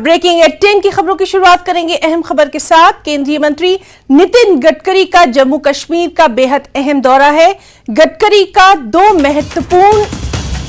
Breaking eight 10 की खबरों की शुरुआत करेंगे अहम खबर के साथ। केंद्रीय मंत्री नितिन गडकरी का जम्मू कश्मीर का बेहद अहम दौरा है। गडकरी का दो महत्वपूर्ण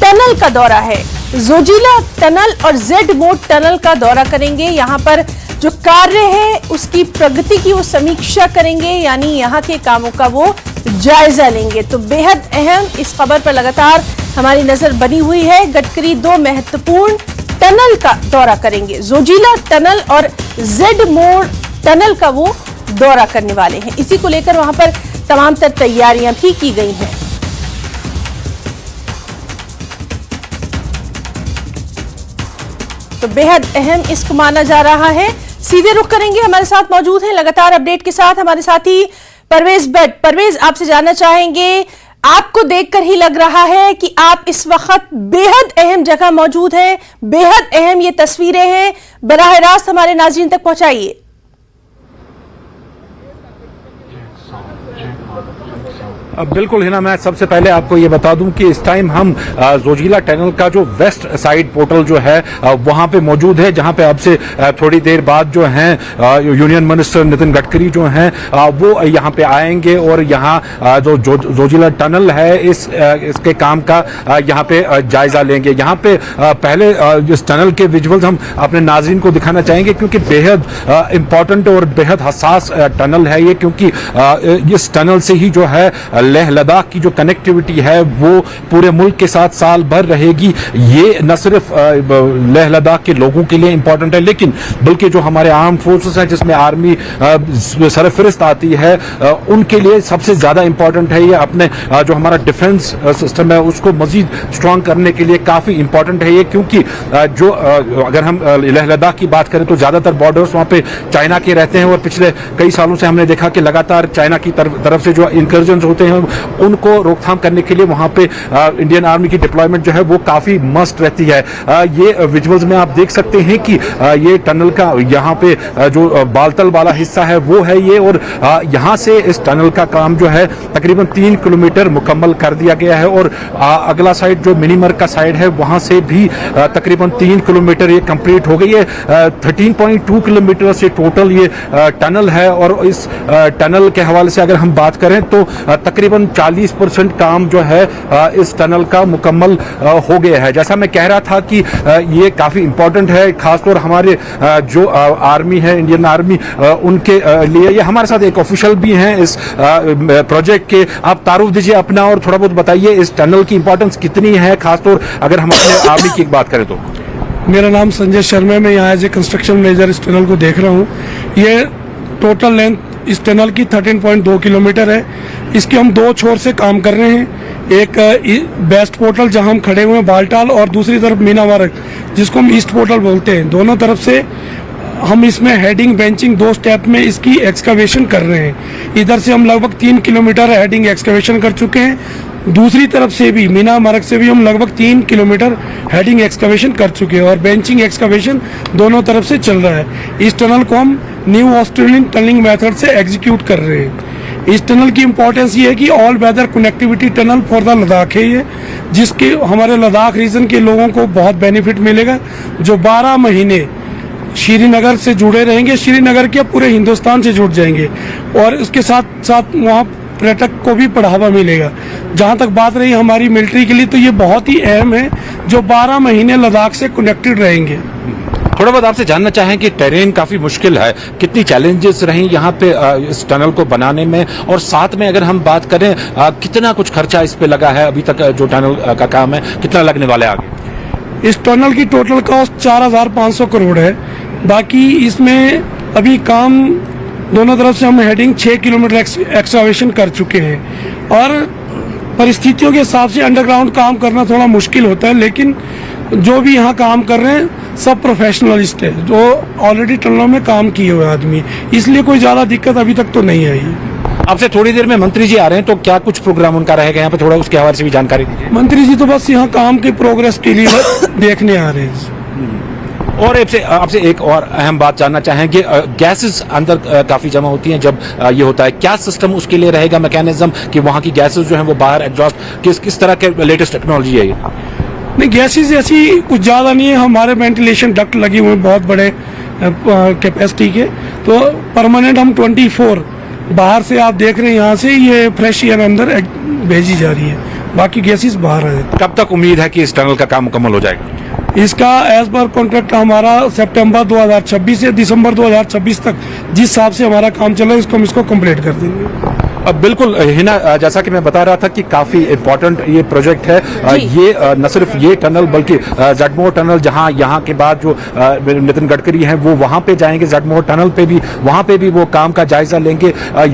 टनल का दौरा है। जोजिला टनल और जेड मोड टनल का दौरा करेंगे। यहां पर जो कार्य है उसकी प्रगति की वो समीक्षा करेंगे, यानी यहां के कामों का वो जायजा लेंगे। तो बेहद अहम इस खबर पर लगातार हमारी नजर बनी हुई है। गडकरी दो महत्वपूर्ण टनल का दौरा करेंगे। जोजिला टनल और जेड मोड टनल का वो दौरा करने वाले हैं। इसी को लेकर वहां पर तमाम तर तैयारियां भी की गई हैं। तो बेहद अहम इसको माना जा रहा है। सीधे रुख करेंगे, हमारे साथ मौजूद हैं लगातार अपडेट के साथ हमारे साथी परवेज भट्ट। परवेज, आपसे जानना चाहेंगे, आपको देखकर ही लग रहा है कि आप इस वक्त बेहद अहम जगह मौजूद हैं, बेहद अहम ये तस्वीरें हैं, बराह रास्त हमारे नाज़रीन तक पहुंचाइए। बिल्कुल हिना, मैं सबसे पहले आपको ये बता दूं कि इस टाइम हम जोजिला टनल का जो वेस्ट साइड पोर्टल जो है वहां पे मौजूद है, जहां पे अब से थोड़ी देर बाद जो है यूनियन मिनिस्टर नितिन गडकरी जो हैं वो यहां पे आएंगे और यहां जो जोजिला टनल है इसके काम का यहां पे जायजा लेंगे। यहां पे पहले इस टनल के विजुअल्स हम अपने नाज़रीन को दिखाना चाहेंगे, क्योंकि बेहद इंपॉर्टेंट और बेहद हसास टनल है ये, क्योंकि इस टनल से ही जो है लेह लद्दाख की जो कनेक्टिविटी है वो पूरे मुल्क के साथ साल भर रहेगी। ये न सिर्फ लेह लद्दाख के लोगों के लिए इंपॉर्टेंट है, लेकिन बल्कि जो हमारे आर्म फोर्सेस हैं जिसमें आर्मी सरफहरिस्त आती है उनके लिए सबसे ज्यादा इंपॉर्टेंट है ये। अपने जो हमारा डिफेंस सिस्टम है उसको मजीद स्ट्रांग करने के लिए काफी इंपॉर्टेंट है ये, क्योंकि जो अगर हम लेह लद्दाख की बात करें तो ज्यादातर बॉर्डर्स वहां पे चाइना के रहते हैं और पिछले कई सालों से हमने देखा कि लगातार चाइना की तरफ से जो इंकर्जन होते हैं उनको रोकथाम करने के लिए वहां पे इंडियन आर्मी की डिप्लॉयमेंट जो है वो काफी मस्ट रहती है। ये विजुअल्स में आप देख सकते हैं कि ये टनल का यहाँ पे जो बालतल वाला हिस्सा है वो है ये, और यहाँ से इस टनल का काम जो है तकरीबन 3 किलोमीटर मुकम्मल कर दिया गया है, और अगला साइड जो मिनीमर का साइड है वहां से भी तकरीबन 3 किलोमीटर ये कंप्लीट हो गई है। 13.2 किलोमीटर से टोटल ये टनल है, और इस टनल के हवाले से अगर हम बात करें तो तकरीबन 40% काम जो है इस टनल का मुकम्मल हो गया है। जैसा मैं कह रहा था कि ये काफी इंपॉर्टेंट है, खासतौर हमारे जो आर्मी है, इंडियन आर्मी, उनके लिए। ये हमारे साथ एक ऑफिशियल भी हैं इस प्रोजेक्ट के। आप तारुफ दीजिए अपना और थोड़ा बहुत बताइए इस टनल की इंपॉर्टेंस कितनी है, खासतौर अगर हम अपने आर्मी की बात करें तो। मेरा नाम संजय शर्मा है, मैं यहाँ एज ए कंस्ट्रक्शन मैनेजर इस टनल को देख रहा हूँ। ये टोटल लेंथ इस टनल की 13.2 किलोमीटर है। इसके हम दो छोर से काम कर रहे हैं, एक वेस्ट पोर्टल जहां हम खड़े हुए हैं बालटाल, और दूसरी तरफ मीना मार्ग जिसको हम ईस्ट पोर्टल बोलते हैं। दोनों तरफ से हम इसमें हेडिंग बेंचिंग 2 स्टेप में इसकी एक्सकवेशन कर रहे हैं। इधर से हम लगभग 3 किलोमीटर हेडिंग एक्सकवेशन कर चुके हैं, दूसरी तरफ से भी मीना मार्ग से भी हम लगभग 3 किलोमीटर हेडिंग एक्सकवेशन कर चुके हैं, और बेंचिंग एक्सकवेशन दोनों तरफ से चल रहा है। इस टनल को हम न्यू ऑस्ट्रेलियन टनलिंग मेथड से एग्जीक्यूट कर रहे हैं। इस टनल की इंपॉर्टेंस ये है कि all weather connectivity tunnel for the Ladakh है ये, जिसके हमारे लद्दाख रीजन के लोगों को बहुत बेनिफिट मिलेगा, जो 12 महीने श्रीनगर से जुड़े रहेंगे, श्रीनगर के पूरे हिंदुस्तान से जुड़ जाएंगे, और उसके साथ साथ वहाँ पर्यटक को भी बढ़ावा मिलेगा। जहाँ तक बात रही हमारी मिलिट्री के लिए, तो ये बहुत ही अहम है, जो 12 महीने लद्दाख से कनेक्टेड रहेंगे। थोड़ा बहुत आपसे जानना चाहें कि टेरेन काफी मुश्किल है, कितनी चैलेंजेस रही यहाँ पे इस टनल को बनाने में, और साथ में अगर हम बात करें कितना कुछ खर्चा इस पे लगा है अभी तक, जो टनल का काम है कितना लगने वाला है आगे? इस टनल की टोटल कॉस्ट 4,500 करोड़ है। बाकी इसमें अभी काम दोनों तरफ से हम हेडिंग 6 किलोमीटर एक्सकवेशन कर चुके हैं, और परिस्थितियों के हिसाब से अंडरग्राउंड काम करना थोड़ा मुश्किल होता है, लेकिन जो भी यहाँ काम कर रहे हैं सब प्रोफेशनलिस्ट है, जो ऑलरेडी टनलों में काम किए हुए आदमी, इसलिए कोई ज्यादा दिक्कत अभी तक तो नहीं आई। आपसे थोड़ी देर में मंत्री जी आ रहे हैं, तो क्या कुछ प्रोग्राम उनका रहेगा यहाँ पे, थोड़ा उसके हवाले से भी जानकारी दीजिए। मंत्री जी तो बस यहाँ काम की प्रोग्रेस के लिए देखने आ रहे हैं। और आपसे एक और अहम बात जानना चाहेंगे, गैसेस अंदर काफी जमा होती हैं जब ये होता है, क्या सिस्टम उसके लिए रहेगा, मैकेनिज्म कि वहाँ की गैसेस जो हैं वो बाहर एग्जॉस्ट, किस तरह के लेटेस्ट टेक्नोलॉजी है ये? नहीं, गैसेस ऐसी कुछ ज़्यादा नहीं है। हमारे वेंटिलेशन डक्ट लगे हुए हैं बहुत बड़े कैपेसिटी के, तो परमानेंट हम 24 बाहर से आप देख रहे हैं, यहाँ से ये फ्रेश एयर अंदर भेजी जा रही है, बाकी गैसेस बाहर आ जाती कब तक उम्मीद है कि इस टनल का काम मुकम्मल हो जाएगा? है। इसका एज पर कॉन्ट्रैक्ट हमारा सितंबर 2026 से दिसंबर 2026 तक जिस हिसाब से हमारा काम चल रहा है, इसको हम इसको कंप्लीट कर देंगे। बिल्कुल हिना, जैसा कि मैं बता रहा था कि काफी इंपॉर्टेंट ये प्रोजेक्ट है। ये न सिर्फ ये टनल बल्कि जटमोह टनल, जहां यहाँ के बाद जो नितिन गडकरी हैं वो वहां पे जाएंगे, जटमोह टनल पे भी, वहां पे भी वो काम का जायजा लेंगे।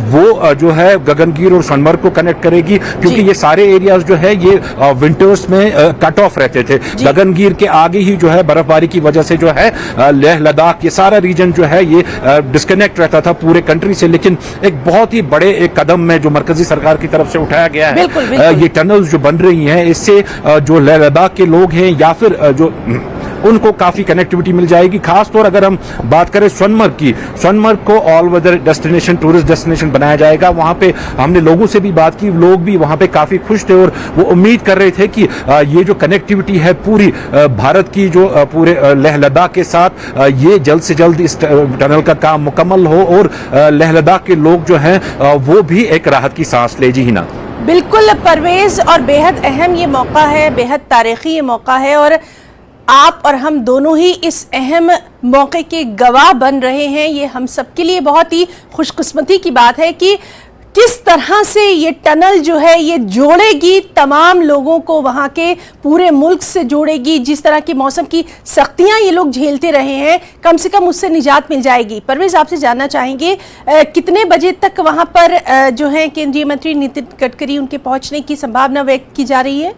वो जो है गगनगीर और सोनमर्ग को कनेक्ट करेगी, क्योंकि ये सारे एरियाज जो है ये विंटर्स में कट ऑफ रहते थे। गगनगीर के आगे ही जो है बर्फबारी की वजह से जो है लेह लद्दाख ये सारा रीजन जो है ये डिस्कनेक्ट रहता था पूरे कंट्री से। लेकिन एक बहुत ही बड़े एक कदम में जो मरकजी सरकार की तरफ से उठाया गया है, बिल्कुल। ये टनल्स जो बन रही हैं, इससे जो लेह लद्दाख के लोग हैं या फिर जो उनको काफी कनेक्टिविटी मिल जाएगी। खासतौर अगर हम बात करें सोनमर्ग की, सोनमर्ग को all weather destination, tourist destination बनाया जाएगा। वहां पे हमने लोगों से भी बात की, लोग भी वहां पे काफी खुश थे और वो उम्मीद कर रहे थे कि ये जो कनेक्टिविटी है पूरी भारत की, जो पूरे लेह लद्दाख के साथ, ये जल्द से जल्द इस टनल का काम मुकम्मल हो और लेह लद्दाख के लोग जो हैं वो भी एक राहत की सांस ले। जी हिना। बिल्कुल परवेज, और बेहद अहम ये मौका है, बेहद तारीखी ये मौका है, और आप और हम दोनों ही इस अहम मौके के गवाह बन रहे हैं। ये हम सबके लिए बहुत ही खुशकिस्मती की बात है कि किस तरह से ये टनल जो है ये जोड़ेगी तमाम लोगों को, वहाँ के पूरे मुल्क से जोड़ेगी। जिस तरह की मौसम की सख्तियां ये लोग झेलते रहे हैं, कम से कम उससे निजात मिल जाएगी। परवेज, आपसे जानना चाहेंगे कितने बजे तक वहाँ पर जो है केंद्रीय मंत्री नितिन गडकरी, उनके पहुंचने की संभावना व्यक्त की जा रही है?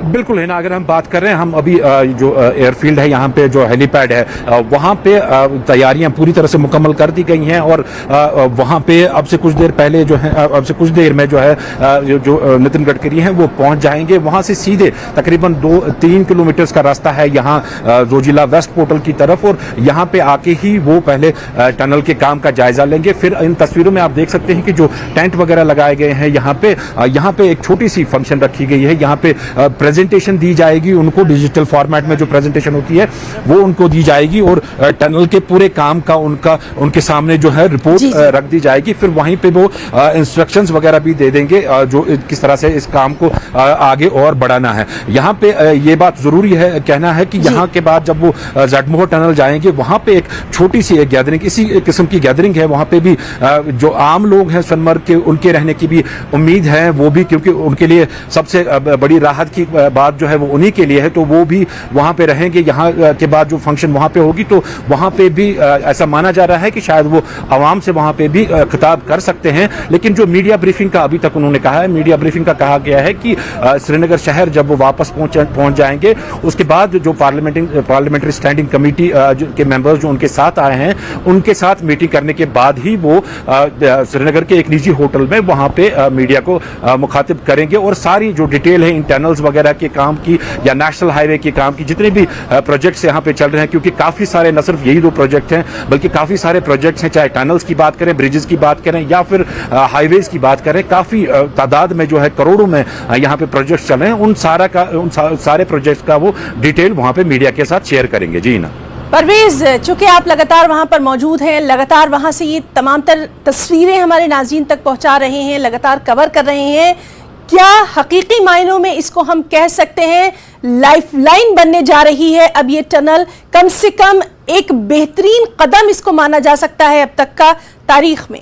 बिल्कुल है ना, अगर हम बात कर रहे हैं, हम अभी जो एयरफील्ड है यहाँ पे, जो हेलीपैड है, वहाँ पे तैयारियां पूरी तरह से मुकम्मल कर दी गई हैं और वहाँ पे अब से कुछ देर पहले जो है, अब से कुछ देर में जो है जो नितिन गडकरी हैं वो पहुँच जाएंगे। वहाँ से सीधे तकरीबन 2-3 किलोमीटर का रास्ता है यहाँ जोजिला वेस्ट पोर्टल की तरफ, और यहाँ पे आके ही वो पहले टनल के काम का जायजा लेंगे। फिर इन तस्वीरों में आप देख सकते हैं कि जो टेंट वगैरह लगाए गए हैं यहाँ पे एक छोटी सी फंक्शन रखी गई है। यहाँ पे प्रेजेंटेशन दी जाएगी उनको, डिजिटल फॉर्मेट में जो प्रेजेंटेशन होती है वो उनको दी जाएगी और टनल के पूरे काम का उनके सामने जो है रिपोर्ट रख दी जाएगी। फिर वहीं पे वो इंस्ट्रक्शंस वगैरह भी दे देंगे जो किस तरह से इस काम को आगे और बढ़ाना है। यहाँ पे ये बात जरूरी है कहना है कि यहाँ के बाद जब वो जटमोह टनल जाएंगे, वहां पे एक छोटी सी एक गैदरिंग, इसी किस्म की गैदरिंग है। वहां पे भी जो आम लोग हैं सोनमर्ग के, उनके रहने की भी उम्मीद है, वो भी, क्योंकि उनके लिए सबसे बड़ी राहत की बात जो है वो उन्हीं के लिए है, तो वो भी वहां पे रहेंगे। यहाँ के बाद जो फंक्शन वहां पे होगी तो वहां पे भी ऐसा माना जा रहा है कि शायद वो आवाम से वहां पे भी खिताब कर सकते हैं। लेकिन जो मीडिया ब्रीफिंग का अभी तक उन्होंने कहा है, मीडिया ब्रीफिंग का कहा गया है कि श्रीनगर शहर जब वो वापस पहुंच जाएंगे, उसके बाद जो पार्लियामेंट्री स्टैंडिंग कमेटी के मेंबर्स जो उनके साथ आए हैं, उनके साथ मीटिंग करने के बाद ही वो श्रीनगर के एक निजी होटल में वहां पे मीडिया को मुखातिब करेंगे और सारी जो डिटेल है इन टनल्स वगैरह के काम की या नेशनल हाईवे के काम की, जितने भी प्रोजेक्ट्स यहाँ पे चल रहे हैं, क्योंकि काफी सारे, न सिर्फ यही 2 प्रोजेक्ट हैं बल्कि काफी सारे प्रोजेक्ट्स हैं, चाहे टनल्स की बात करें, ब्रिजेस की बात करें या फिर हाईवेज की बात करें, काफी तादाद में जो है करोड़ों में यहाँ पे प्रोजेक्ट्स चल रहे हैं। उन सारे प्रोजेक्ट्स का वो डिटेल वहां पे मीडिया के साथ शेयर करेंगे। जी ना परवेज, चूंकि आप लगातार वहां पर मौजूद हैं, लगातार वहां से ये तमाम तस्वीरें हमारे नाज़रीन तक पहुंचा रहे हैं, लगातार कवर कर रहे हैं, क्या हकीकी मायनों में इसको हम कह सकते हैं लाइफलाइन बनने जा रही है अब ये टनल? कम से कम एक बेहतरीन कदम इसको माना जा सकता है अब तक का तारीख में।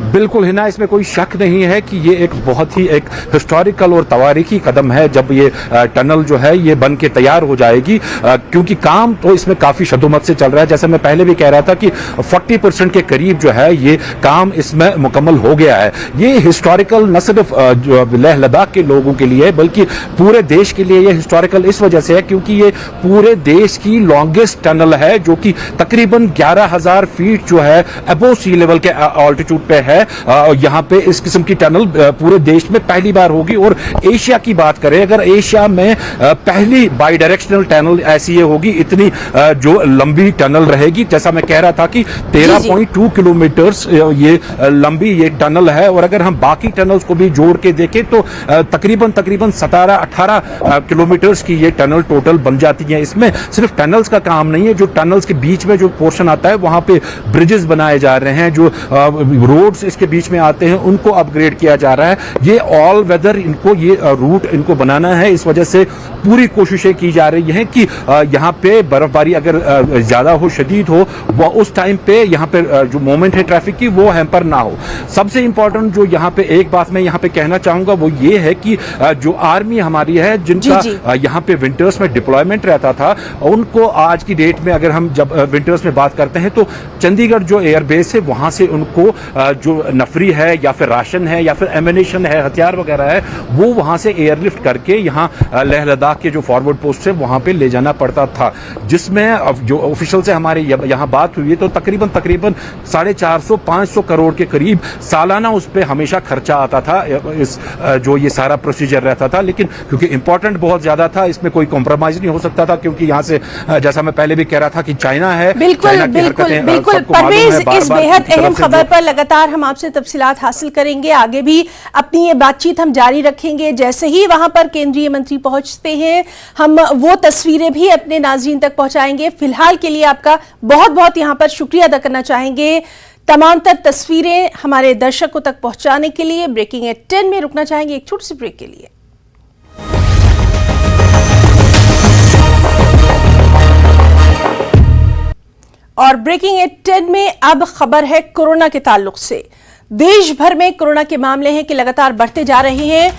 बिल्कुल हिना, इसमें कोई शक नहीं है कि ये एक बहुत ही एक हिस्टोरिकल और तवारीखी कदम है जब ये टनल जो है ये बन के तैयार हो जाएगी, क्योंकि काम तो इसमें काफी शदोमत से चल रहा है। जैसे मैं पहले भी कह रहा था कि 40% के करीब जो है ये काम इसमें मुकम्मल हो गया है। ये हिस्टोरिकल न सिर्फ लेह लद्दाख के लोगों के लिए बल्कि पूरे देश के लिए ये हिस्टोरिकल इस वजह से है क्योंकि ये पूरे देश की लॉन्गेस्ट टनल है, जो कि तकरीबन 11,000 फीट जो है अबोव सी लेवल के ऑल्टीट्यूड पे है। यहाँ पे इस किस्म की टनल पूरे देश में पहली बार होगी। और एशिया की बात करें, अगर एशिया में पहली बाई डायरेक्शनल टनल ऐसी होगी, इतनी जो लंबी टनल रहेगी। जैसा मैं कह रहा था कि 13.2 किलोमीटर ये लंबी ये टनल है, और अगर हम बाकी टनल्स को भी जोड़ के देखें तो तकरीबन 17-18 किलोमीटर की ये टनल टोटल बन जाती है। इसमें सिर्फ टनल्स का काम नहीं है, जो टनल्स के बीच में जो पोर्शन आता है वहां पे ब्रिजेस बनाए जा रहे हैं, जो रोड्स इसके बीच में आते हैं उनको अपग्रेड किया जा रहा है। ये ऑल वेदर इनको ये रूट इनको बनाना है, इस वजह से पूरी कोशिशें की जा रही हैं कि यहाँ पे बर्फबारी अगर ज्यादा हो, शदीद हो, वो उस टाइम पे यहाँ पे जो मोमेंट है ट्रैफिक की वो हैम्पर ना हो। सबसे इंपॉर्टेंट जो यहाँ पे एक बात मैं यहाँ पे कहना चाहूंगा वो ये है कि जो आर्मी हमारी है, जिनका यहाँ पे विंटर्स में डिप्लॉयमेंट रहता था, उनको आज की डेट में अगर हम जब विंटर्स में बात करते हैं तो चंडीगढ़ जो एयरबेस है वहां से उनको जो नफरी है या फिर राशन है या फिर एमिनेशन है, हथियार वगैरह है, वो वहां से एयरलिफ्ट करके यहाँ लेह लद्दाख के जो फॉरवर्ड पोस्ट है वहां पे ले जाना पड़ता था। जिसमें जो ऑफिशियल से हमारे यहाँ बात हुई है तो तकरीबन 450-500 करोड़ के करीब सालाना उस पर हमेशा खर्चा आता था, इस जो ये सारा प्रोसीजर रहता था। लेकिन क्योंकि इंपॉर्टेंट बहुत ज्यादा था, इसमें कोई कॉम्प्रोमाइज नहीं हो सकता था, क्योंकि यहाँ से जैसा मैं पहले भी कह रहा था कि चाइना है। बिल्कुल बिल्कुल परवेज, इस बेहद अहम खबर पर लगातार हम आपसे तफसीलात हासिल करेंगे। आगे भी अपनी ये बातचीत हम जारी रखेंगे। जैसे ही वहां पर केंद्रीय मंत्री पहुंचते हैं हम वो तस्वीरें भी अपने नाज़रीन तक पहुंचाएंगे। फिलहाल के लिए आपका बहुत बहुत यहां पर शुक्रिया अदा करना चाहेंगे तमाम तर तस्वीरें हमारे दर्शकों तक पहुंचाने के लिए। ब्रेकिंग एट 10 में रुकना चाहेंगे एक छोटी सी ब्रेक के लिए। और ब्रेकिंग एट 10 में अब खबर है कोरोना के ताल्लुक से। देश भर में कोरोना के मामले हैं कि लगातार बढ़ते जा रहे हैं।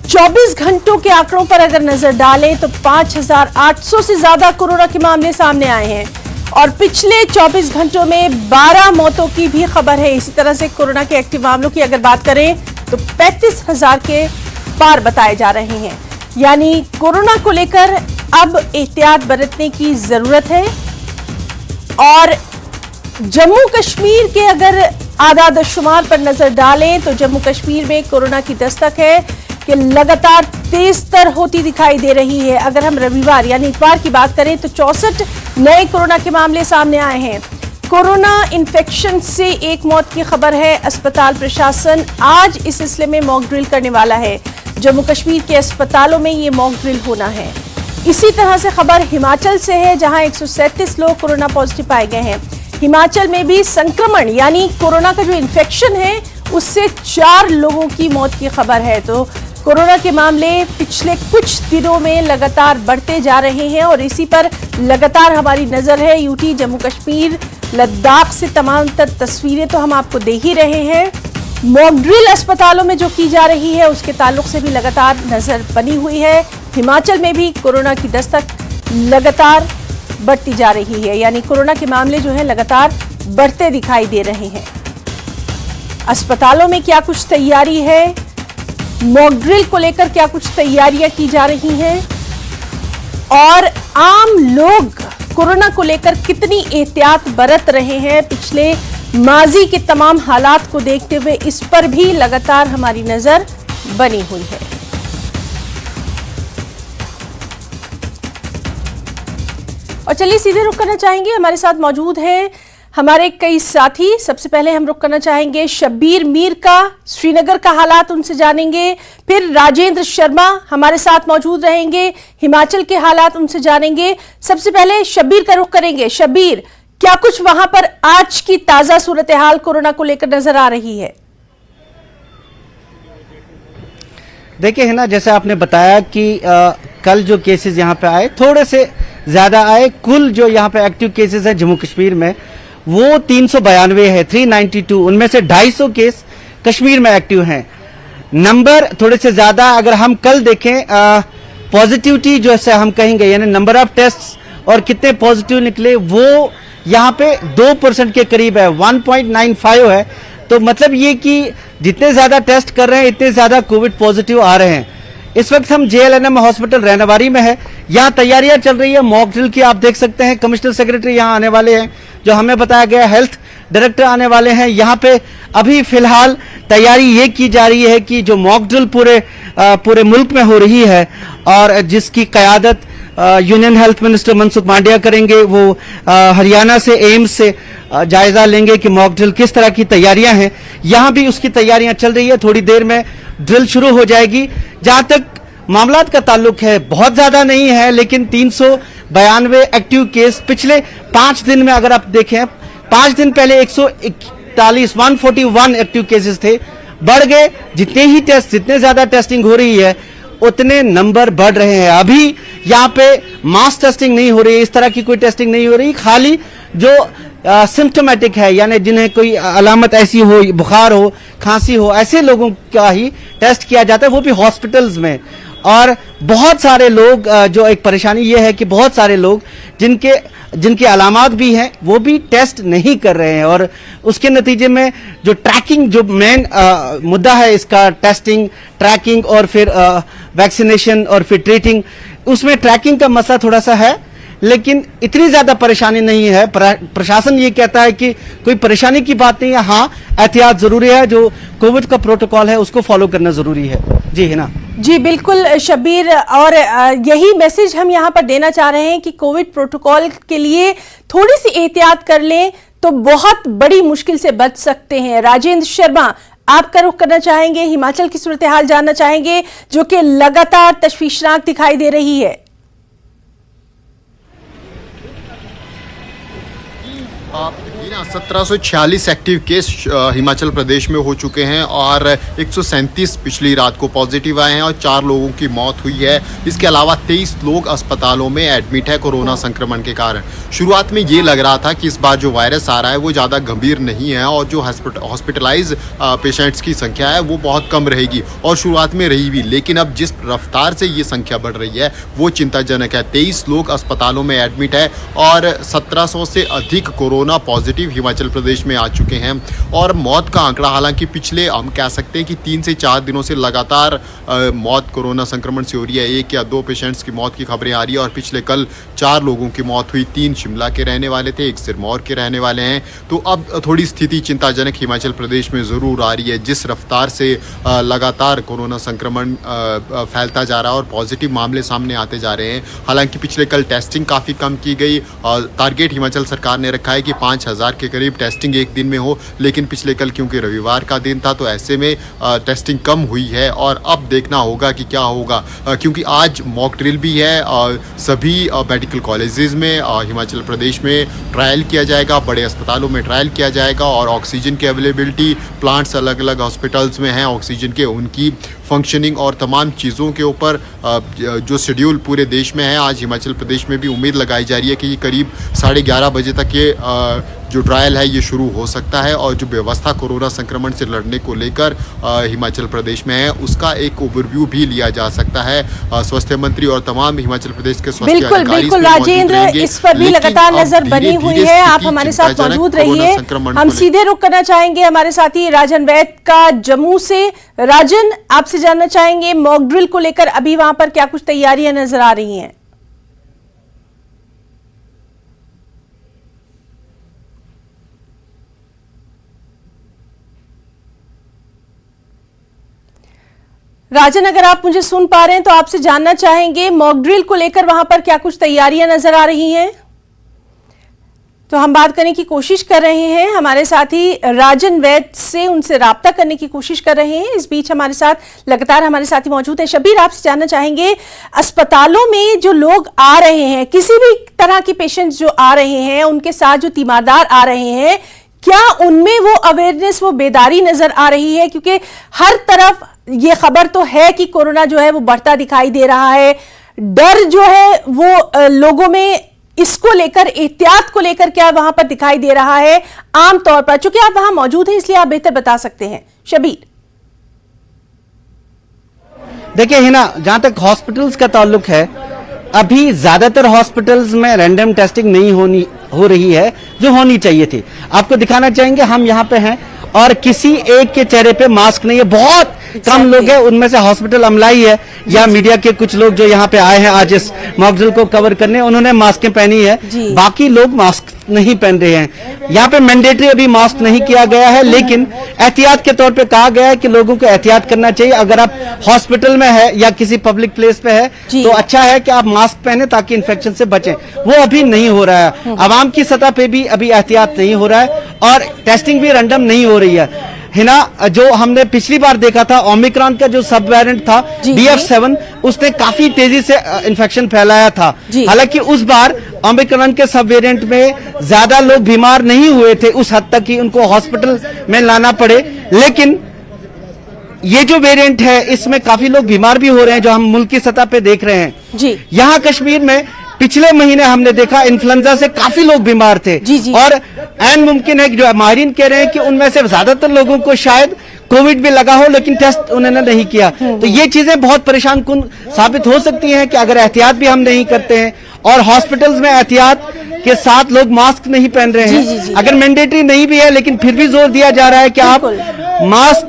24 घंटों के आंकड़ों पर अगर नजर डालें तो 5800 से ज्यादा कोरोना के मामले सामने आए हैं और पिछले 24 घंटों में 12 मौतों की भी खबर है। इसी तरह से कोरोना के एक्टिव मामलों की अगर बात करें तो 35,000 के पार बताए जा रहे हैं। यानी कोरोना को लेकर अब एहतियात बरतने की जरूरत है। और जम्मू कश्मीर के अगर आदाद शुमार पर नजर डालें तो जम्मू कश्मीर में कोरोना की दस्तक है कि लगातार तेज तर होती दिखाई दे रही है। अगर हम रविवार यानी इतवार की बात करें तो 64 नए कोरोना के मामले सामने आए हैं। कोरोना इन्फेक्शन से एक मौत की खबर है। अस्पताल प्रशासन आज इस सिलसिले में मॉक ड्रिल करने वाला है। जम्मू कश्मीर के अस्पतालों में ये मॉक ड्रिल होना है। इसी तरह से खबर हिमाचल से है, जहां 137 लोग कोरोना पॉजिटिव पाए गए हैं। हिमाचल में भी संक्रमण यानी कोरोना का जो इन्फेक्शन है उससे 4 लोगों की मौत की खबर है। तो कोरोना के मामले पिछले कुछ दिनों में लगातार बढ़ते जा रहे हैं और इसी पर लगातार हमारी नजर है। यूटी, जम्मू कश्मीर, लद्दाख से तमाम तस्वीरें तो हम आपको दे ही रहे हैं। मॉक ड्रिल अस्पतालों में जो की जा रही है उसके ताल्लुक से भी लगातार नजर बनी हुई है। हिमाचल में भी कोरोना की दस्तक लगातार बढ़ती जा रही है, यानी कोरोना के मामले जो है लगातार बढ़ते दिखाई दे रहे हैं। अस्पतालों में क्या कुछ तैयारी है, मॉक ड्रिल को लेकर क्या कुछ तैयारियां की जा रही हैं और आम लोग कोरोना को लेकर कितनी एहतियात बरत रहे हैं पिछले माजी के तमाम हालात को देखते हुए, इस पर भी लगातार हमारी नजर बनी हुई है। और चलिए सीधे रुक करना चाहेंगे, हमारे साथ मौजूद हैं हमारे कई साथी। सबसे पहले हम रुक करना चाहेंगे शब्बीर मीर का, श्रीनगर का हालात उनसे जानेंगे। फिर राजेंद्र शर्मा हमारे साथ मौजूद रहेंगे, हिमाचल के हालात उनसे जानेंगे। सबसे पहले शब्बीर का रुख करेंगे। शब्बीर, क्या कुछ वहां पर आज की ताजा सूरत हाल कोरोना को लेकर नजर आ रही है? देखिए है ना, जैसे आपने बताया कि कल जो केसेस यहाँ पे आए थोड़े से ज्यादा आए। कुल जो यहाँ पे एक्टिव केसेस है जम्मू कश्मीर में वो 392 है, 392। उनमें से 250 केस कश्मीर में एक्टिव हैं। नंबर थोड़े से ज्यादा अगर हम कल देखें, पॉजिटिविटी जो है हम कहेंगे यानी नंबर ऑफ टेस्ट और कितने पॉजिटिव निकले वो यहाँ पे 2% के करीब है, 1.95 है। तो मतलब ये कि जितने ज्यादा टेस्ट कर रहे हैं इतने ज्यादा कोविड पॉजिटिव आ रहे हैं। इस वक्त हम JLNM हॉस्पिटल रहनवारी में है, यहाँ तैयारियां चल रही है मॉक ड्रिल की। आप देख सकते हैं कमिश्नर सेक्रेटरी यहाँ आने वाले हैं, जो हमें बताया गया हेल्थ डायरेक्टर आने वाले हैं। यहाँ पे अभी फिलहाल तैयारी ये की जा रही है कि जो मॉक ड्रिल पूरे मुल्क में हो रही है और जिसकी क़यादत union health minister Mansukh Mandaviya करेंगे, वो हरियाणा से एम्स से जायजा लेंगे कि मॉक ड्रिल किस तरह की तैयारियां हैं। यहां भी उसकी तैयारियां चल रही है, थोड़ी देर में ड्रिल शुरू हो जाएगी। जहां तक मामलात का ताल्लुक है, बहुत ज्यादा नहीं है, लेकिन 392 एक्टिव केस पिछले 5 दिन में अगर आप देखें, 5 दिन पहले 141 एक्टिव केसेस थे, बढ़ गए। जितने ज्यादा टेस्टिंग हो रही है उतने नंबर बढ़ रहे हैं। अभी यहाँ पे मास टेस्टिंग नहीं हो रही है, इस तरह की कोई टेस्टिंग नहीं हो रही, खाली जो सिम्टोमेटिक है यानी जिन्हें कोई अलामत ऐसी हो, बुखार हो, खांसी हो, ऐसे लोगों का ही टेस्ट किया जाता है, वो भी हॉस्पिटल्स में। और बहुत सारे लोग जो एक परेशानी ये है कि बहुत सारे लोग जिनके अलामात भी हैं वो भी टेस्ट नहीं कर रहे हैं, और उसके नतीजे में जो ट्रैकिंग, जो मेन मुद्दा है इसका, टेस्टिंग, ट्रैकिंग और फिर वैक्सीनेशन और फिर ट्रीटिंग, उसमें ट्रैकिंग का मसला थोड़ा सा है, लेकिन इतनी ज्यादा परेशानी नहीं है। प्रशासन ये कहता है कि कोई परेशानी की बात नहीं है, हाँ एहतियात जरूरी है, जो कोविड का प्रोटोकॉल है उसको फॉलो करना जरूरी है। जी है ना? जी बिल्कुल शब्बीर, और यही मैसेज हम यहाँ पर देना चाह रहे हैं कि कोविड प्रोटोकॉल के लिए थोड़ी सी एहतियात कर लें तो बहुत बड़ी मुश्किल से बच सकते हैं। राजेंद्र शर्मा, आपका रुख करना चाहेंगे, हिमाचल की सूरत हाल जानना चाहेंगे जो कि लगातार तशवीशनाक दिखाई दे रही है। आप देखिए ना, 1746 एक्टिव केस हिमाचल प्रदेश में हो चुके हैं और 137 पिछली रात को पॉजिटिव आए हैं और 4 लोगों की मौत हुई है। इसके अलावा 23 लोग अस्पतालों में एडमिट है कोरोना संक्रमण के कारण। शुरुआत में ये लग रहा था कि इस बार जो वायरस आ रहा है वो ज़्यादा गंभीर नहीं है और जो हॉस्पिटलाइज पेशेंट्स की संख्या है वो बहुत कम रहेगी, और शुरुआत में रही भी, लेकिन अब जिस रफ्तार से ये संख्या बढ़ रही है वो चिंताजनक है। 23 लोग अस्पतालों में एडमिट है और 1700 से अधिक कोरोना पॉजिटिव हिमाचल प्रदेश में आ चुके हैं। और मौत का आंकड़ा, हालांकि पिछले हम कह सकते हैं कि 3 से 4 दिनों से लगातार मौत कोरोना संक्रमण से हो रही है। 1 या 2 पेशेंट्स की मौत की खबरें आ रही है और पिछले कल 4 लोगों की मौत हुई। 3 शिमला के रहने वाले थे, 1 सिरमौर के रहने वाले हैं। तो अब थोड़ी स्थिति चिंताजनक हिमाचल प्रदेश में ज़रूर आ रही है। जिस रफ्तार से लगातार कोरोना संक्रमण फैलता जा रहा है और पॉजिटिव मामले सामने आते जा रहे हैं। हालांकि पिछले कल टेस्टिंग काफ़ी कम की गई, टारगेट हिमाचल सरकार ने रखा है कि 5000 के करीब टेस्टिंग एक दिन में हो, लेकिन पिछले कल क्योंकि रविवार का दिन था तो ऐसे में टेस्टिंग कम हुई है। और अब देखना होगा कि क्या होगा, क्योंकि आज मॉक ड्रिल भी है। सभी मेडिकल कॉलेजेस में हिमाचल प्रदेश में ट्रायल किया जाएगा, बड़े अस्पतालों में ट्रायल किया जाएगा, और ऑक्सीजन की अवेलेबिलिटी, प्लांट्स अलग अलग हॉस्पिटल्स में हैं ऑक्सीजन के, उनकी फंक्शनिंग और तमाम चीज़ों के ऊपर जो शेड्यूल पूरे देश में है, आज हिमाचल प्रदेश में भी उम्मीद लगाई जा रही है कि करीब 11:30 बजे तक ये जो ट्रायल है ये शुरू हो सकता है। और जो व्यवस्था कोरोना संक्रमण से लड़ने को लेकर हिमाचल प्रदेश में है उसका एक ओवरव्यू भी लिया जा सकता है। स्वास्थ्य मंत्री और तमाम हिमाचल प्रदेश के स्वास्थ्य अधिकारी बिल्कुल राजेंद्र, इस पर भी लगातार नजर बनी हुई है। आप हमारे साथ मौजूद रहिए। हम सीधे रुख करना चाहेंगे हमारे साथी राजन वैद का जम्मू से। राजन, आपसे जानना चाहेंगे मॉक ड्रिल को लेकर अभी वहां पर क्या कुछ तैयारियां नजर आ रही हैं? राजन, अगर आप मुझे सुन पा रहे हैं तो आपसे जानना चाहेंगे मॉक ड्रिल को लेकर वहां पर क्या कुछ तैयारियां नजर आ रही हैं? तो हम बात करने की कोशिश कर रहे हैं हमारे साथी राजन वैद से, उनसे राब्ता करने की कोशिश कर रहे हैं। इस बीच हमारे साथ लगातार हमारे साथी मौजूद हैं। शब्बीर, आपसे जानना चाहेंगे अस्पतालों में जो लोग आ रहे हैं, किसी भी तरह के पेशेंट्स जो आ रहे हैं, उनके साथ जो तीमारदार आ रहे हैं, क्या उनमें वो अवेयरनेस, वो बेदारी नजर आ रही है? क्योंकि हर तरफ ये खबर तो है कि कोरोना जो है वो बढ़ता दिखाई दे रहा है। डर जो है वो लोगों में इसको लेकर, एहतियात को लेकर क्या वहां पर दिखाई दे रहा है आमतौर पर? चूंकि आप वहां मौजूद हैं इसलिए आप बेहतर बता सकते हैं। शब्बीर, देखिए हिना, जहां तक हॉस्पिटल्स का ताल्लुक है, अभी ज्यादातर हॉस्पिटल्स में रैंडम टेस्टिंग नहीं हो रही है जो होनी चाहिए थी। आपको दिखाना चाहेंगे, हम यहाँ पे हैं और किसी एक के चेहरे पे मास्क नहीं है। बहुत कम लोग हैं, उनमें से हॉस्पिटल अमलाई है या मीडिया के कुछ लोग जो यहाँ पे आए हैं आज इस मॉक ड्रिल को कवर करने, उन्होंने मास्कें पहनी है। बाकी लोग मास्क मास्क नहीं पहन रहे हैं। यहाँ पे मैंडेटरी अभी मास्क नहीं किया गया है, लेकिन एहतियात के तौर पे कहा गया है कि लोगों को एहतियात करना चाहिए। अगर आप हॉस्पिटल में है या किसी पब्लिक प्लेस पे है तो अच्छा है कि आप मास्क पहने ताकि इन्फेक्शन से बचें। वो अभी नहीं हो रहा है, आवाम की सतह पे भी अभी एहतियात नहीं हो रहा है और टेस्टिंग भी रैंडम नहीं हो रही है ना। जो हमने पिछली बार देखा था ओमिक्रॉन का जो सब वेरिएंट था BF7, उसने काफी तेजी से इन्फेक्शन फैलाया था। हालांकि उस बार ओमिक्रॉन के सब वेरिएंट में ज्यादा लोग बीमार नहीं हुए थे उस हद तक कि उनको हॉस्पिटल में लाना पड़े, लेकिन ये जो वेरिएंट है इसमें काफी लोग बीमार भी हो रहे हैं, जो हम मुल्क की सतह पे देख रहे हैं। यहाँ कश्मीर में पिछले महीने हमने देखा इन्फ्लुएंजा से काफी लोग बीमार थे और ऐन मुमकिन है कि जो माहिरीन कह रहे हैं कि उनमें से ज्यादातर लोगों को शायद कोविड भी लगा हो, लेकिन टेस्ट उन्होंने नहीं किया। तो ये चीजें बहुत परेशान कुन साबित हो सकती हैं कि अगर एहतियात भी हम नहीं करते हैं और हॉस्पिटल्स में एहतियात के साथ लोग मास्क नहीं पहन रहे हैं। अगर मैंडेटरी नहीं भी है लेकिन फिर भी जोर दिया जा रहा है कि आप मास्क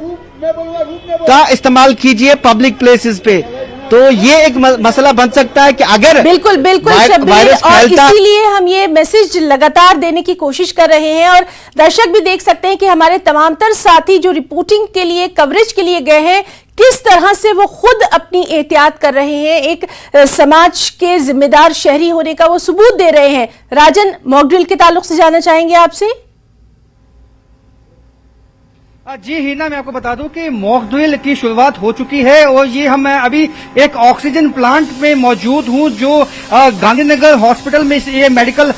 का इस्तेमाल कीजिए पब्लिक प्लेसेस पे, तो ये एक मसला बन सकता है कि अगर बिल्कुल शब्बीर, और इसीलिए हम ये मैसेज लगातार देने की कोशिश कर रहे हैं और दर्शक भी देख सकते हैं कि हमारे तमामतर साथी जो रिपोर्टिंग के लिए, कवरेज के लिए गए हैं, किस तरह से वो खुद अपनी एहतियात कर रहे हैं, एक समाज के जिम्मेदार शहरी होने का वो सबूत दे रहे हैं। राजन, मॉकड्रिल के ताल्लुक से जानना चाहेंगे आपसे। जी हिना, मैं आपको बता दूं कि मॉक ड्रिल की शुरुआत हो चुकी है और ये हम अभी एक ऑक्सीजन प्लांट में मौजूद हूं जो गांधीनगर हॉस्पिटल में ये मेडिकल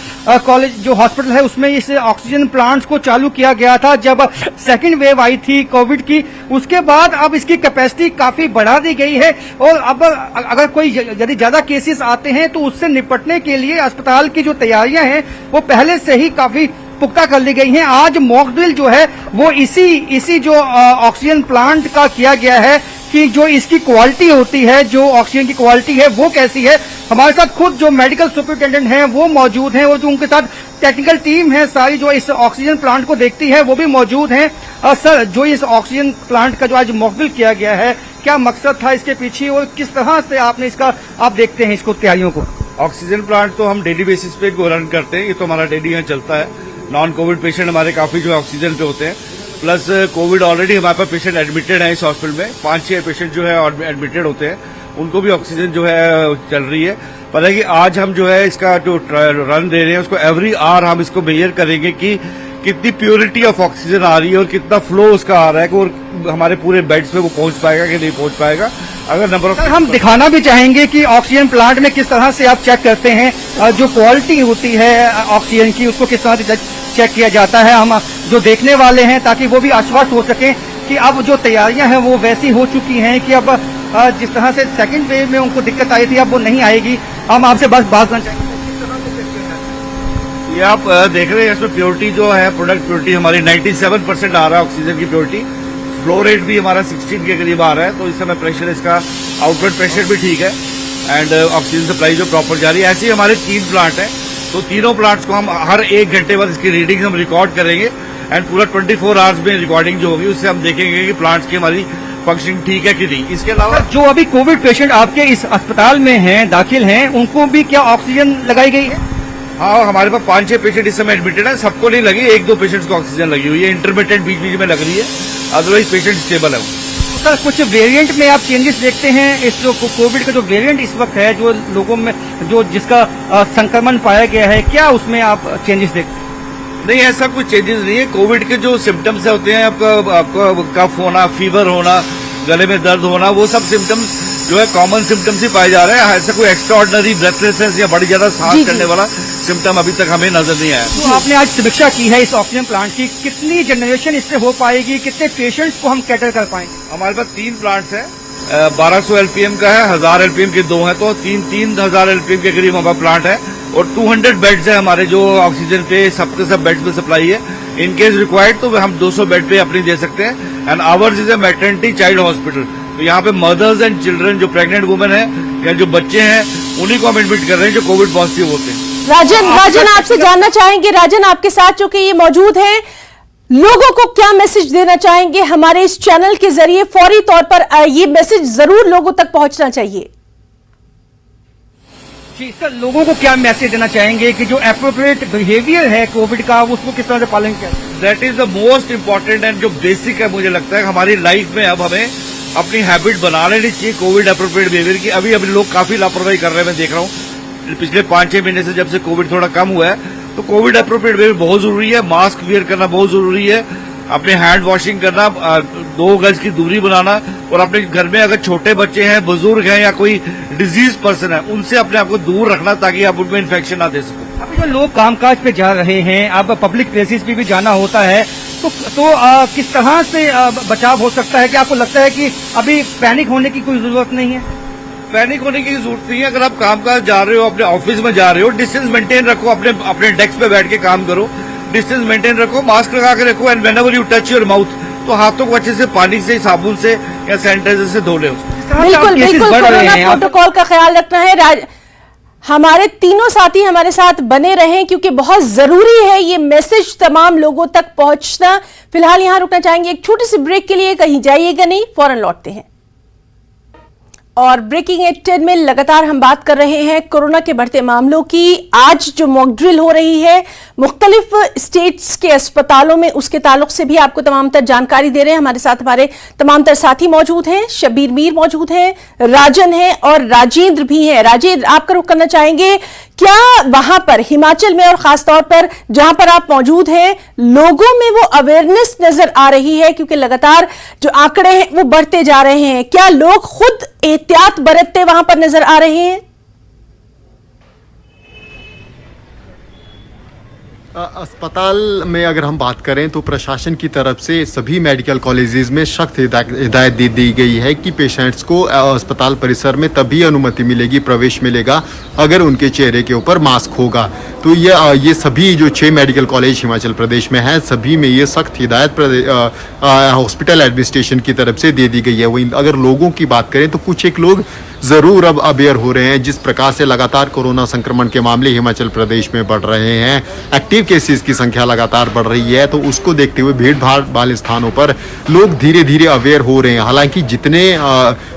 कॉलेज जो हॉस्पिटल है उसमें इस ऑक्सीजन प्लांट्स को चालू किया गया था जब सेकंड वेव आई थी कोविड की। उसके बाद अब इसकी कैपेसिटी काफी बढ़ा दी गई है और अब अगर कोई यदि ज्यादा केसेस आते हैं तो उससे निपटने के लिए अस्पताल की जो तैयारियां हैं वो पहले से ही काफी पुख्ता कर ली गई हैं। आज मॉक ड्रिल जो है वो इसी जो ऑक्सीजन प्लांट का किया गया है कि जो इसकी क्वालिटी होती है, जो ऑक्सीजन की क्वालिटी है वो कैसी है। हमारे साथ खुद जो मेडिकल सुपरिटेंडेंट हैं वो मौजूद हैं और जो उनके साथ टेक्निकल टीम है सारी जो इस ऑक्सीजन प्लांट को देखती है वो भी मौजूद हैं। सर, जो इस ऑक्सीजन प्लांट का जो आज मॉक ड्रिल किया गया है, क्या मकसद था इसके पीछे और किस तरह से आपने इसका आप देखते हैं इसको तैयारियों को? ऑक्सीजन प्लांट तो हम डेली बेसिस पे रन करते हैं, ये तो हमारा डेली यहाँ चलता है। नॉन कोविड पेशेंट हमारे काफी जो ऑक्सीजन पे होते हैं, प्लस कोविड ऑलरेडी हमारे पास पेशेंट एडमिटेड है इस हॉस्पिटल में। 5-6 पेशेंट जो है एडमिटेड होते हैं, उनको भी ऑक्सीजन जो है चल रही है। पर है कि आज हम जो है इसका जो रन दे रहे हैं उसको एवरी आवर हम इसको मेजर करेंगे कि कितनी प्योरिटी ऑफ ऑक्सीजन आ रही है और कितना फ्लो उसका आ रहा है और हमारे पूरे बेड्स पे वो पहुंच पाएगा कि नहीं पहुंच पाएगा। अगर नंबर सर, हम दिखाना भी चाहेंगे कि ऑक्सीजन प्लांट में किस तरह से आप चेक करते हैं जो क्वालिटी होती है ऑक्सीजन की, उसको किस तरह से चेक किया जाता है। हम जो देखने वाले हैं ताकि वो भी आश्वस्त हो सके कि अब जो तैयारियां हैं वो वैसी हो चुकी हैं कि अब जिस तरह से सेकंड वेव में उनको दिक्कत आई थी अब वो नहीं आएगी। हम आपसे बस बात करना चाहेंगे, ये आप देख रहे हैं इसमें प्योरिटी जो है, प्रोडक्ट प्योरिटी हमारी 97% आ रहा है ऑक्सीजन की प्योरिटी। फ्लो रेट भी हमारा 16 के करीब आ रहा है, तो इस समय प्रेशर इसका आउटवर्ड प्रेशर भी ठीक है एंड ऑक्सीजन सप्लाई जो प्रॉपर जा रही है। ऐसे ही हमारे 3 प्लांट हैं, तो तीनों प्लांट्स को हम हर 1 घंटे बाद इसकी रीडिंग हम रिकॉर्ड करेंगे एंड पूरा 24 आवर्स में रिकॉर्डिंग जो होगी उससे हम देखेंगे कि प्लांट्स की हमारी फंक्शनिंग ठीक है कि नहीं। इसके अलावा जो अभी कोविड पेशेंट आपके इस अस्पताल में हैं, दाखिल हैं, उनको भी क्या ऑक्सीजन लगाई गई है? हाँ, हमारे पास 5-6 पेशेंट इस समय एडमिटेड है, सबको नहीं लगी, 1-2 पेशेंट्स को ऑक्सीजन लगी हुई है, इंटरमिटेंट बीच बीच में लग रही है, अदरवाइज पेशेंट स्टेबल है। सर, कुछ वेरिएंट में आप चेंजेस देखते हैं? इस जो कोविड का जो वेरिएंट इस वक्त है, जो लोगों में जो जिसका संक्रमण पाया गया है, क्या उसमें आप चेंजेस देखते हैं? नहीं, ऐसा कुछ चेंजेस नहीं है। कोविड के जो सिम्टम्स होते हैं, आपका कफ होना, फीवर होना, गले में दर्द होना, वो सब सिम्टम्स जो है कॉमन सिम्टम्स ही पाए जा रहे हैं। ऐसा कोई एक्स्ट्रा ऑर्डिनरी ब्रेथलेसनेस या बड़ी ज्यादा सांस करने वाला सिम्टम अभी तक हमें नजर नहीं आया। तो आपने आज समीक्षा की है इस ऑक्सीजन प्लांट की, कितनी जनरेशन इससे हो पाएगी, कितने पेशेंट्स को हम कैटर कर पाएंगे? हमारे पास 3 प्लांट्स हैं, 1200 एलपीएम का है, 1000 एलपीएम के 2 हैं, तो 3000 एलपीएम के करीब हमारा प्लांट है और 200 बेड्स है हमारे जो ऑक्सीजन पे सबके सब बेड्स में सप्लाई है। इन केस रिक्वायर्ड तो हम 200 बेड पे अपनी दे सकते हैं and hours is a maternity child hospital. तो यहाँ पे मदर्स एंड चिल्ड्रन जो प्रेग्नेंट वुमेन है या जो बच्चे हैं उन्हीं को हम एडमिट कर रहे हैं जो कोविड पॉजिटिव होते हैं। राजन आपसे जानना चाहेंगे, राजन आपके साथ जो कि ये मौजूद हैं, लोगों को क्या मैसेज देना चाहेंगे? हमारे इस चैनल के जरिए फौरी तौर पर ये मैसेज जरूर लोगों तक पहुंचना चाहिए। जी सर, लोगों को क्या मैसेज देना चाहेंगे कि जो अप्रोप्रिएट बिहेवियर है कोविड का उसको किस तरह से पालन किया? That is the most important and जो बेसिक है, मुझे लगता है हमारी लाइफ में अब हमें अपनी हैबिट बना लेनी चाहिए कोविड अप्रोप्रिएट बिहेवियर की। अभी लोग काफी लापरवाही कर रहे हैं, मैं देख रहा हूँ पिछले 5-6 महीने से, जब से कोविड थोड़ा कम हुआ है। तो कोविड अप्रोप्रिएट बिहेवियर बहुत जरूरी है, मास्क वियर करना बहुत जरूरी है, अपने हैंड वॉशिंग करना, 2 गज की दूरी बनाना, और अपने घर में अगर छोटे बच्चे हैं, बुजुर्ग हैं या कोई डिजीज पर्सन है, उनसे अपने आप को दूर रखना ताकि आप उनमें इन्फेक्शन ना दे सको। अभी जो लोग कामकाज पे जा रहे हैं, अब पब्लिक प्लेसेस पे भी जाना होता है, तो किस तरह से बचाव हो सकता है? कि आपको लगता है कि अभी पैनिक होने की कोई जरूरत नहीं है? पैनिक होने की जरूरत नहीं है। अगर आप कामकाज जा रहे हो, अपने ऑफिस में जा रहे हो, डिस्टेंस मेंटेन रखो, अपने डेस्क पे बैठ के काम करो, डिस्टेंस मेंटेन रखो, मास्क लगा के रखो, and whenever you touch your mouth, तो हाथों को अच्छे से पानी से, साबुन से या सैनिटाइजर से धो ले। बिल्कुल बिल्कुल, कोरोना प्रोटोकॉल का ख्याल रखना है। हमारे तीनों साथी हमारे साथ बने रहें क्योंकि बहुत जरूरी है ये मैसेज तमाम लोगों तक पहुंचना। फिलहाल यहां रुकना चाहेंगे एक छोटी सी ब्रेक के लिए, कहीं जाइएगा नहीं, फौरन लौटते हैं। और ब्रेकिंग एट 10 में लगातार हम बात कर रहे हैं कोरोना के बढ़ते मामलों की। आज जो मॉक ड्रिल हो रही है मुख्तलिफ स्टेट्स के अस्पतालों में, उसके ताल्लुक से भी आपको तमाम तर जानकारी दे रहे हैं। हमारे साथ हमारे तमाम तर साथी मौजूद हैं, शब्बीर मीर मौजूद हैं, राजन हैं और राजेंद्र भी हैं। राजेंद्र, आपका रुख करना चाहेंगे, क्या वहां पर हिमाचल में और खासतौर पर जहां पर आप मौजूद हैं, लोगों में वो अवेयरनेस नजर आ रही है? क्योंकि लगातार जो आंकड़े हैं वो बढ़ते जा रहे हैं, क्या लोग खुद एहतियात बरतते वहां पर नजर आ रहे हैं? अस्पताल में अगर हम बात करें तो प्रशासन की तरफ से सभी मेडिकल कॉलेजेस में सख्त हिदायत दे दी गई है कि पेशेंट्स को अस्पताल परिसर में तभी अनुमति मिलेगी, प्रवेश मिलेगा, अगर उनके चेहरे के ऊपर मास्क होगा। तो ये सभी जो 6 मेडिकल कॉलेज हिमाचल प्रदेश में हैं, सभी में ये सख्त हिदायत हॉस्पिटल एडमिनिस्ट्रेशन की तरफ से दे दी गई है। वहीं अगर लोगों की बात करें तो कुछ एक लोग जरूर अब अवेयर हो रहे हैं। जिस प्रकार से लगातार कोरोना संक्रमण के मामले हिमाचल प्रदेश में बढ़ रहे हैं, एक्टिव केसेस की संख्या लगातार बढ़ रही है, तो उसको देखते हुए भीड़ भाड़ वाले स्थानों पर लोग धीरे धीरे अवेयर हो रहे हैं। हालांकि जितने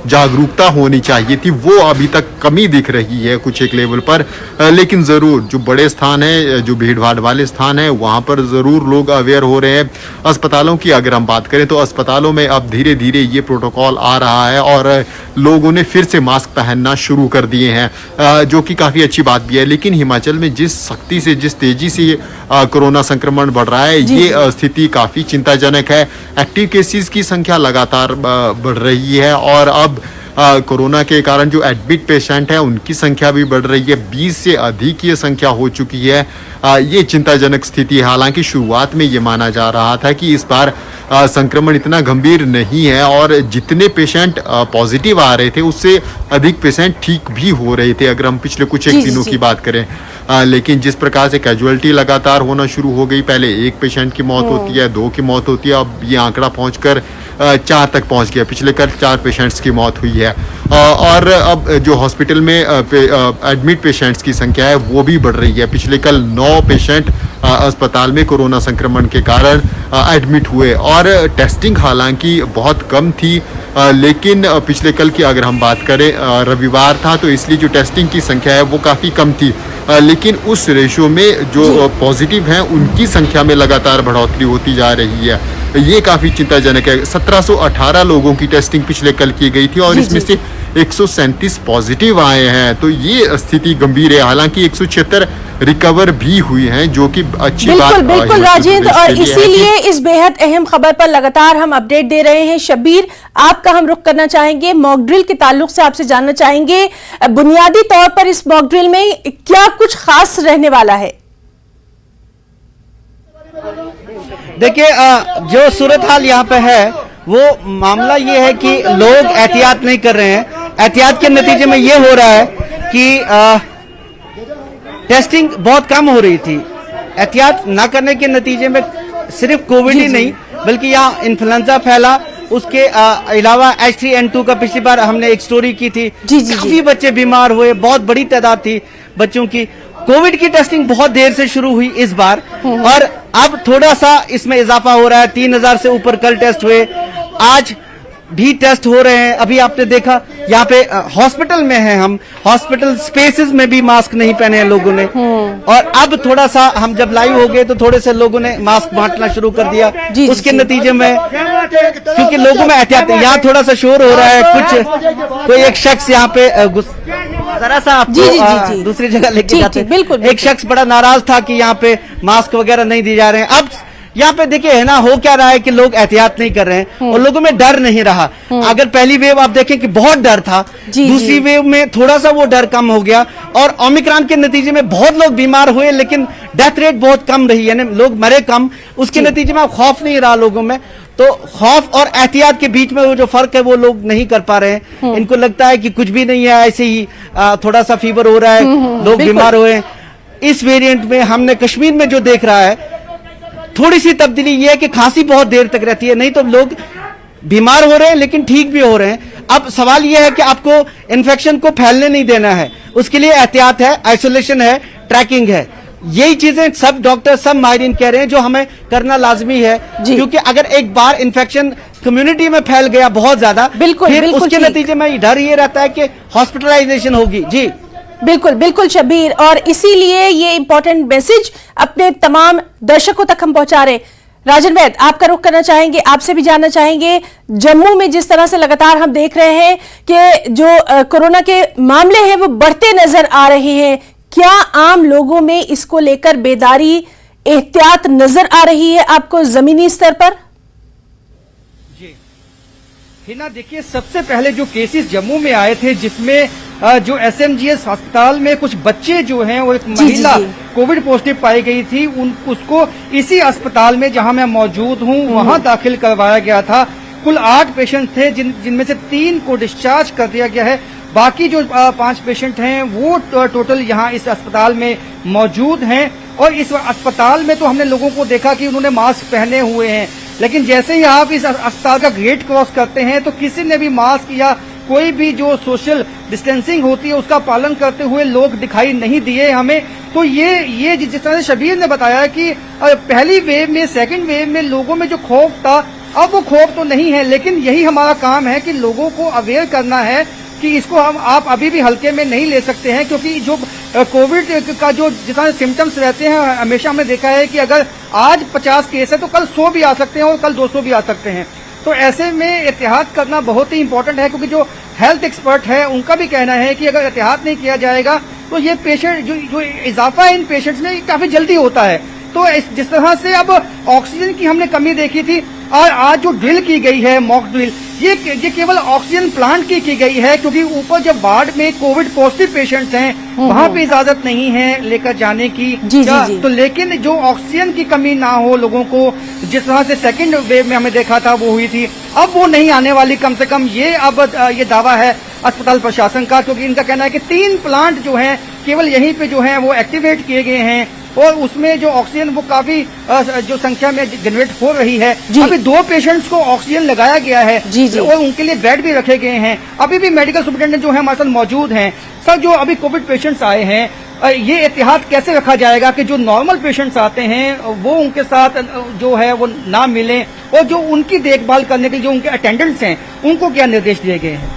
जागरूकता होनी चाहिए थी वो अभी तक कमी दिख रही है कुछ एक लेवल पर, लेकिन जरूर जो बड़े स्थान है, जो भीड़ भाड़ वाले स्थान है, वहां पर जरूर लोग अवेयर हो रहे हैं। अस्पतालों की अगर हम बात करें तो अस्पतालों में अब धीरे धीरे ये प्रोटोकॉल आ रहा है और लोगों ने फिर से मास्क पहनना शुरू कर दिए हैं, जो कि काफी अच्छी बात भी है। लेकिन हिमाचल में जिस सख्ती से, जिस तेजी से कोरोना संक्रमण बढ़ रहा है, ये स्थिति काफी चिंताजनक है। एक्टिव केसेस की संख्या लगातार बढ़ रही है और अब कोरोना के कारण जो एडमिट पेशेंट है उनकी संख्या भी बढ़ रही है। 20 से अधिक ये संख्या हो चुकी है। ये चिंताजनक स्थिति है। हालांकि शुरुआत में ये माना जा रहा था कि इस बार संक्रमण इतना गंभीर नहीं है और जितने पेशेंट पॉजिटिव आ रहे थे उससे अधिक पेशेंट ठीक भी हो रहे थे, अगर हम पिछले कुछ एक दिनों की बात करें। लेकिन जिस प्रकार से कैजुअलिटी लगातार होना शुरू हो गई, पहले 1 पेशेंट की मौत होती है, 2 की मौत होती है, अब ये आंकड़ा पहुंचकर 4 तक पहुंच गया। पिछले कल 4 पेशेंट्स की मौत हुई है और अब जो हॉस्पिटल में एडमिट पेशेंट्स की संख्या है वो भी बढ़ रही है। पिछले कल 9 पेशेंट अस्पताल में कोरोना संक्रमण के कारण एडमिट हुए और टेस्टिंग हालांकि बहुत कम थी, लेकिन पिछले कल की अगर हम बात करें, रविवार था, तो इसलिए जो टेस्टिंग की संख्या है वो काफ़ी कम थी, लेकिन उस रेशो में जो पॉजिटिव हैं उनकी संख्या में लगातार बढ़ोतरी होती जा रही है। ये काफ़ी चिंताजनक है। 1718 लोगों की टेस्टिंग पिछले कल की गई थी और इसमें से 137 पॉजिटिव आए हैं, तो ये स्थिति गंभीर है। हालांकि 176 रिकवर भी हुई हैं, जो कि अच्छी बात। बिल्कुल राजेंद्र, और इसीलिए इस बेहद अहम खबर पर लगातार हम अपडेट दे रहे हैं। शब्बीर, आपका हम रुख करना चाहेंगे, मॉक ड्रिल के ताल्लुक से आपसे जानना चाहेंगे, बुनियादी तौर पर इस मॉक ड्रिल में क्या कुछ खास रहने वाला है? देखिए, जो सूरत हाल यहाँ पे है वो मामला ये है कि लोग एहतियात नहीं कर रहे हैं। एहतियात के नतीजे में ये हो रहा है कि टेस्टिंग बहुत कम हो रही थी। एहतियात ना करने के नतीजे में सिर्फ कोविड ही नहीं बल्कि यहाँ इन्फ्लुएंजा फैला, उसके अलावा H3N2 का पिछली बार हमने एक स्टोरी की थी। काफी बच्चे बीमार हुए, बहुत बड़ी तादाद थी बच्चों की। कोविड की टेस्टिंग बहुत देर से शुरू हुई इस बार और अब थोड़ा सा इसमें इजाफा हो रहा है। 3000 से ऊपर कल टेस्ट हुए। आज भी टेस्ट हो रहे हैं। अभी आपने देखा यहाँ पे हॉस्पिटल में है, हम हॉस्पिटल स्पेसेस में भी मास्क नहीं पहने हैं लोगों ने। और अब थोड़ा सा हम जब लाइव हो गए तो थोड़े से लोगों ने मास्क बांटना शुरू कर दिया। उसके नतीजे में क्योंकि लोगों में एहतियात, यहाँ थोड़ा सा शोर हो रहा है, कुछ कोई एक शख्स यहाँ पे जरा सा आपको दूसरी जगह लेके जाते हैं। बिल्कुल, एक शख्स बड़ा नाराज था कि यहाँ पे मास्क वगैरह नहीं दिए जा रहे हैं। अब यहाँ पे देखिए है ना, हो क्या रहा है कि लोग एहतियात नहीं कर रहे हैं और लोगों में डर नहीं रहा। अगर पहली वेव आप देखें कि बहुत डर था, दूसरी वेव में थोड़ा सा वो डर कम हो गया और ओमिक्रॉन के नतीजे में बहुत लोग बीमार हुए लेकिन डेथ रेट बहुत कम रही, यानी लोग मरे कम। उसके नतीजे में खौफ नहीं रहा लोगों में। तो खौफ और एहतियात के बीच में वो जो फर्क है वो लोग नहीं कर पा रहे हैं। इनको लगता है कि कुछ भी नहीं है, ऐसे ही थोड़ा सा फीवर हो रहा है, लोग बीमार हुए। इस वेरिएंट में हमने कश्मीर में जो देख रहा है, थोड़ी सी तब्दीली ये है कि खांसी बहुत देर तक रहती है, नहीं तो लोग बीमार हो रहे हैं लेकिन ठीक भी हो रहे हैं। अब सवाल यह है कि आपको इन्फेक्शन को फैलने नहीं देना है, उसके लिए एहतियात है, आइसोलेशन है, ट्रैकिंग है। यही चीजें सब डॉक्टर, सब माहिरीन कह रहे हैं जो हमें करना लाजमी है, क्योंकि अगर एक बार इन्फेक्शन कम्युनिटी में फैल गया बहुत ज्यादा, फिर उसके नतीजे में डर ये रहता है कि हॉस्पिटलाइजेशन होगी। जी बिल्कुल बिल्कुल शबीर, और इसीलिए ये इंपॉर्टेंट मैसेज अपने तमाम दर्शकों तक हम पहुंचा रहे। राजन वैद, आपका रुख करना चाहेंगे, आपसे भी जानना चाहेंगे, जम्मू में जिस तरह से लगातार हम देख रहे हैं कि जो कोरोना के मामले हैं वो बढ़ते नजर आ रहे हैं, क्या आम लोगों में इसको लेकर बेदारी, एहतियात नजर आ रही है आपको जमीनी स्तर पर? जी हिना, देखिए सबसे पहले जो केसेस जम्मू में आए थे जिसमें जो एसएमजीएस अस्पताल में कुछ बच्चे जो हैं वो एक महिला कोविड पॉजिटिव पाई गई थी, उसको इसी अस्पताल में जहां मैं मौजूद हूं वहां दाखिल करवाया गया था। कुल 8 पेशेंट थे जिनमें से 3 को डिस्चार्ज कर दिया गया है। बाकी जो 5 पेशेंट हैं वो टोटल यहाँ इस अस्पताल में मौजूद हैं। और इस अस्पताल में तो हमने लोगों को देखा कि उन्होंने मास्क पहने हुए हैं, लेकिन जैसे ही आप इस अस्पताल का गेट क्रॉस करते हैं तो किसी ने भी मास्क या कोई भी जो सोशल डिस्टेंसिंग होती है उसका पालन करते हुए लोग दिखाई नहीं दिए हमें। तो ये जिस तरह से शबीर ने बताया कि पहली वेव में, सेकंड वेव में लोगों में जो खौफ था, अब वो खौफ तो नहीं है, लेकिन यही हमारा काम है कि लोगों को अवेयर करना है कि इसको आप अभी भी हल्के में नहीं ले सकते हैं, क्योंकि जो कोविड का जो जिस तरह सिम्टम्स रहते हैं, हमेशा हमने देखा है कि अगर आज 50 केस है तो कल 100 भी आ सकते हैं और कल 200 भी आ सकते हैं। तो ऐसे में एहतियात करना बहुत ही इंपॉर्टेंट है, क्योंकि जो हेल्थ एक्सपर्ट है उनका भी कहना है कि अगर एहतियात नहीं किया जाएगा तो ये पेशेंट जो इजाफा है इन पेशेंट्स में काफी जल्दी होता है। तो जिस तरह से अब ऑक्सीजन की हमने कमी देखी थी और आज जो ड्रिल की गई है, मॉक ड्रिल, ये केवल ऑक्सीजन प्लांट की गई है, क्योंकि ऊपर जब वार्ड में कोविड पॉजिटिव पेशेंट्स हैं वहां पे इजाजत नहीं है लेकर जाने की। जी। तो लेकिन जो ऑक्सीजन की कमी ना हो लोगों को, जिस तरह से सेकंड वेव में हमें देखा था वो हुई थी, अब वो नहीं आने वाली। कम से कम ये दावा है अस्पताल प्रशासन का, क्योंकि इनका कहना है कि 3 प्लांट जो हैं केवल यहीं पे जो हैं वो एक्टिवेट किए गए हैं और उसमें जो ऑक्सीजन वो काफी जो संख्या में जनरेट हो रही है। अभी 2 पेशेंट्स को ऑक्सीजन लगाया गया है और उनके लिए बेड भी रखे गए हैं। अभी भी मेडिकल सुपरिटेंडेंट जो है हमारे साथ मौजूद हैं। सर, जो अभी कोविड पेशेंट्स आए हैं, ये एहतियात कैसे रखा जाएगा कि जो नॉर्मल पेशेंट्स आते हैं वो उनके साथ जो है वो ना मिले, और जो उनकी देखभाल करने के लिए जो उनके अटेंडेंट्स हैं उनको क्या निर्देश दिए गए हैं?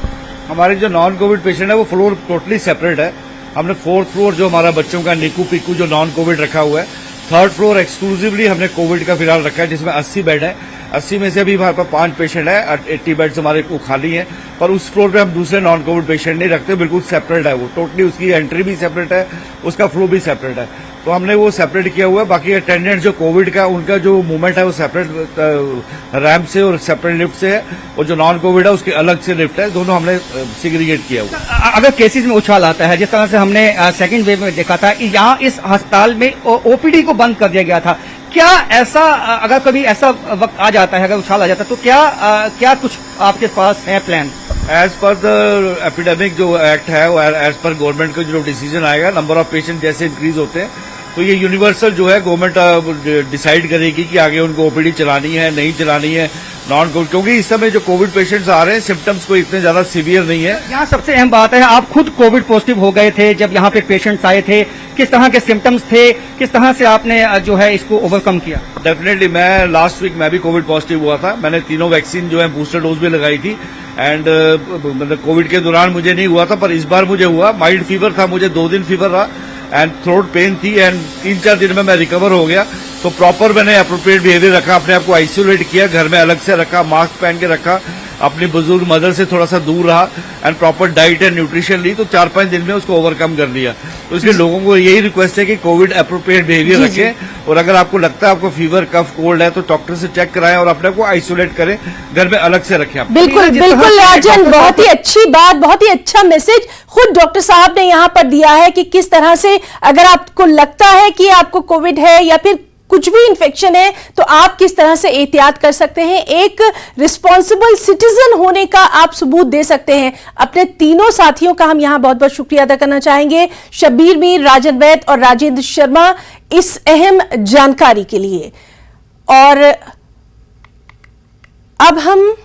हमारे जो नॉन कोविड पेशेंट है वो फ्लोर टोटली सेपरेट है। हमने 4th फ्लोर जो हमारा बच्चों का नीकू पीकू जो नॉन कोविड रखा हुआ है, 3rd फ्लोर एक्सक्लूसिवली हमने कोविड का फिलहाल रखा है, जिसमें 80 बेड है। 80 में से अभी हमारे पास 5 पेशेंट है, 80 बेड्स हमारे को खाली है। पर उस फ्लोर पे हम दूसरे नॉन कोविड पेशेंट नहीं रखते, बिल्कुल सेपरेट है वो, टोटली उसकी एंट्री भी सेपरेट है, उसका फ्लो भी सेपरेट है। तो हमने वो सेपरेट किया हुआ है। बाकी अटेंडेंट जो कोविड का उनका जो मूवमेंट है वो सेपरेट रैंप से और सेपरेट लिफ्ट से है, और जो नॉन कोविड है उसके अलग से लिफ्ट है। दोनों हमने सिग्रीगेट किया हुआ है। अगर केसेस में उछाल आता है, जिस तरह से हमने सेकंड वेव में देखा था, यहाँ इस अस्पताल में ओपीडी को बंद कर दिया गया था, क्या ऐसा अगर कभी ऐसा वक्त आ जाता है, अगर उछाल आ जाता है, तो क्या कुछ आपके पास है plan? As per the epidemic जो एक्ट है, एज पर गवर्नमेंट का जो डिसीजन आएगा, नंबर ऑफ पेशेंट जैसे इंक्रीज होते हैं तो ये यूनिवर्सल जो है गवर्नमेंट डिसाइड करेगी कि आगे उनको ओपीडी चलानी है नहीं चलानी है। नॉन कोविड, क्योंकि इस समय जो कोविड पेशेंट्स आ रहे हैं सिम्टम्स कोई इतने ज्यादा सीवियर नहीं है। यहाँ सबसे अहम बात है, आप खुद कोविड पॉजिटिव हो गए थे जब यहाँ पे पेशेंट्स आए थे, किस तरह के सिम्टम्स थे, किस तरह से आपने जो है इसको ओवरकम किया? डेफिनेटली मैं लास्ट वीक मैं भी कोविड पॉजिटिव हुआ था। मैंने तीनों वैक्सीन जो है बूस्टर डोज भी लगाई थी एंड मतलब कोविड के दौरान मुझे नहीं हुआ था, पर इस बार मुझे हुआ। माइल्ड फीवर था, मुझे 2 दिन फीवर रहा एंड थ्रोट पेन थी एंड 3-4 दिन में मैं रिकवर हो गया। तो प्रॉपर मैंने अप्रोप्रिएट बिहेवियर रखा, अपने आप को आइसोलेट किया, घर में अलग से रखा, मास्क पहन के रखा, अपनी बुजुर्ग मदर से थोड़ा सा दूर रहा and proper diet and nutrition ली, तो 4-5 दिन में उसको ओवरकम कर लिया। तो इसलिए लोगों को यही रिक्वेस्ट है कि कोविड अप्रोप्रिएट बिहेवियर रखें और अगर आपको लगता है आपको फीवर कफ कोल्ड है तो डॉक्टर से चेक कराएं और अपने को आइसोलेट करें, घर में अलग से रखें। बिल्कुल बिल्कुल राजन, बहुत ही अच्छी बात, बहुत ही अच्छा मैसेज खुद डॉक्टर साहब ने यहाँ पर दिया है कि किस तरह से अगर आपको लगता है कि आपको कोविड है या फिर कुछ भी इन्फेक्शन है तो आप किस तरह से एहतियात कर सकते हैं, एक रिस्पॉन्सिबल सिटीजन होने का आप सबूत दे सकते हैं। अपने तीनों साथियों का हम यहां बहुत बहुत शुक्रिया अदा करना चाहेंगे, शब्बीर मीर, राजन वैद और राजेंद्र शर्मा, इस अहम जानकारी के लिए। और अब हम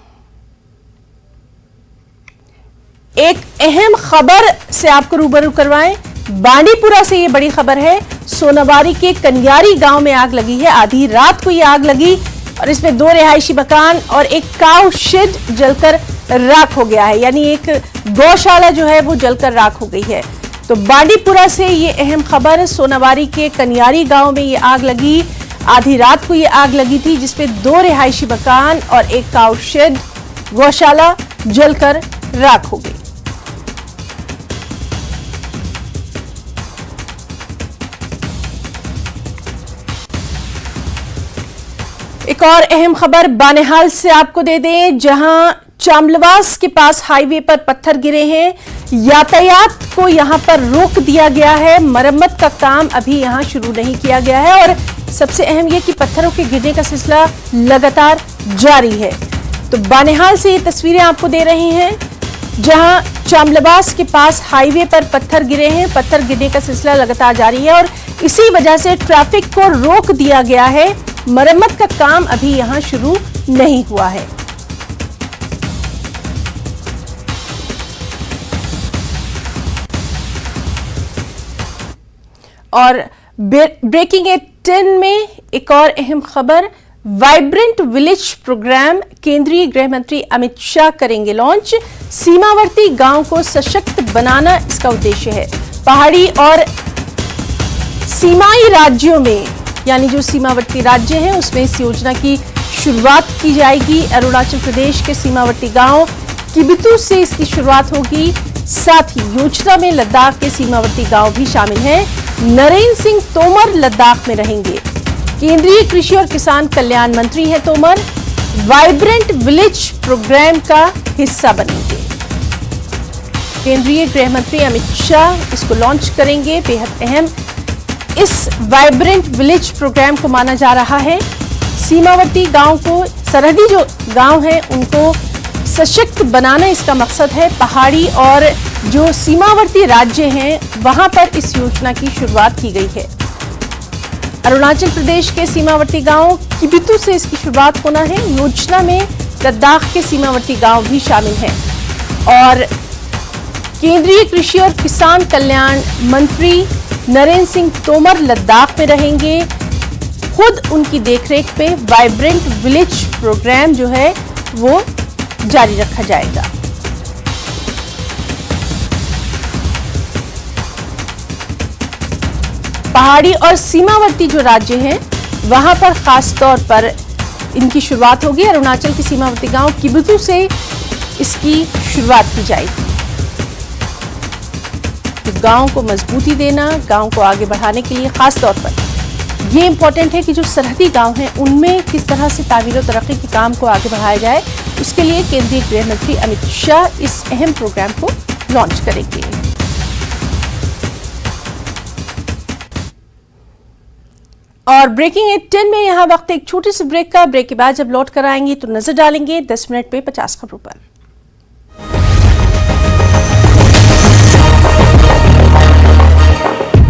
एक अहम खबर से आपको रूबरू करवाएं। बांडीपुरा से ये बड़ी खबर है, सोनाबारी के कन्यारी गांव में आग लगी है। आधी रात को ये आग लगी और इसमें 2 रिहायशी मकान और एक काऊ शेड जलकर राख हो गया है, यानी एक गौशाला जो है वो जलकर राख हो गई है। तो बांडीपुरा से ये अहम खबर, सोनाबारी के कन्यारी गांव में ये आग लगी। आधी रात को ये आग लगी थी जिसमें 2 रिहायशी मकान और एक काऊ शेड गौशाला जलकर राख हो गई। एक और अहम खबर बानेहाल से आपको दे दें, जहां चामलवास के पास हाईवे पर पत्थर गिरे हैं। यातायात को यहां पर रोक दिया गया है, मरम्मत का काम अभी यहां शुरू नहीं किया गया है और सबसे अहम यह कि पत्थरों के गिरने का सिलसिला लगातार जारी है। तो बानेहाल से ये तस्वीरें आपको दे रही हैं, जहां चामलवास के पास हाईवे पर पत्थर गिरे हैं। पत्थर गिरने का सिलसिला लगातार जारी है और इसी वजह से ट्रैफिक को रोक दिया गया है। मरम्मत का काम अभी यहां शुरू नहीं हुआ है। और ब्रेकिंग एट 10 में एक और अहम खबर, वाइब्रेंट विलेज प्रोग्राम केंद्रीय गृह मंत्री अमित शाह करेंगे लॉन्च। सीमावर्ती गांव को सशक्त बनाना इसका उद्देश्य है। पहाड़ी और सीमाई राज्यों में, यानी जो सीमावर्ती राज्य हैं उसमें इस योजना की शुरुआत की जाएगी। अरुणाचल प्रदेश के सीमावर्ती गांव किबिथु से इसकी शुरुआत होगी। साथ ही योजना में लद्दाख के सीमावर्ती गांव भी शामिल हैं। नरेंद्र सिंह तोमर लद्दाख में रहेंगे। केंद्रीय कृषि और किसान कल्याण मंत्री हैं तोमर, वाइब्रेंट विलेज प्रोग्राम का हिस्सा बनेंगे। केंद्रीय गृह मंत्री अमित शाह इसको लॉन्च करेंगे। बेहद अहम इस वाइब्रेंट विलेज प्रोग्राम को माना जा रहा है। सीमावर्ती गांव को, सरहदी जो गांव हैं उनको सशक्त बनाना इसका मकसद है। पहाड़ी और जो सीमावर्ती राज्य हैं वहां पर इस योजना की शुरुआत की गई है। अरुणाचल प्रदेश के सीमावर्ती गांव किबिथु से इसकी शुरुआत होना है। योजना में लद्दाख के सीमावर्ती गांव भी शामिल हैं और केंद्रीय कृषि और किसान कल्याण मंत्री नरेंद्र सिंह तोमर लद्दाख में रहेंगे। खुद उनकी देखरेख पे वाइब्रेंट विलेज प्रोग्राम जो है वो जारी रखा जाएगा। पहाड़ी और सीमावर्ती जो राज्य हैं वहां पर खास तौर पर इनकी शुरुआत होगी। अरुणाचल के सीमावर्ती गांव किबिथु से इसकी शुरुआत की जाएगी। तो गांव को मजबूती देना, गांव को आगे बढ़ाने के लिए खास तौर पर ये इंपॉर्टेंट है कि जो सरहदी गांव हैं उनमें किस तरह से तामीर और तरक्की के काम को आगे बढ़ाया जाए। उसके लिए केंद्रीय गृह मंत्री अमित शाह इस अहम प्रोग्राम को लॉन्च करेंगे। और ब्रेकिंग एट 10 में यहां वक्त एक छोटे से ब्रेक का। ब्रेक के बाद जब लौट कर आएंगे तो नजर डालेंगे 10 मिनट पे 50 खबरों पर।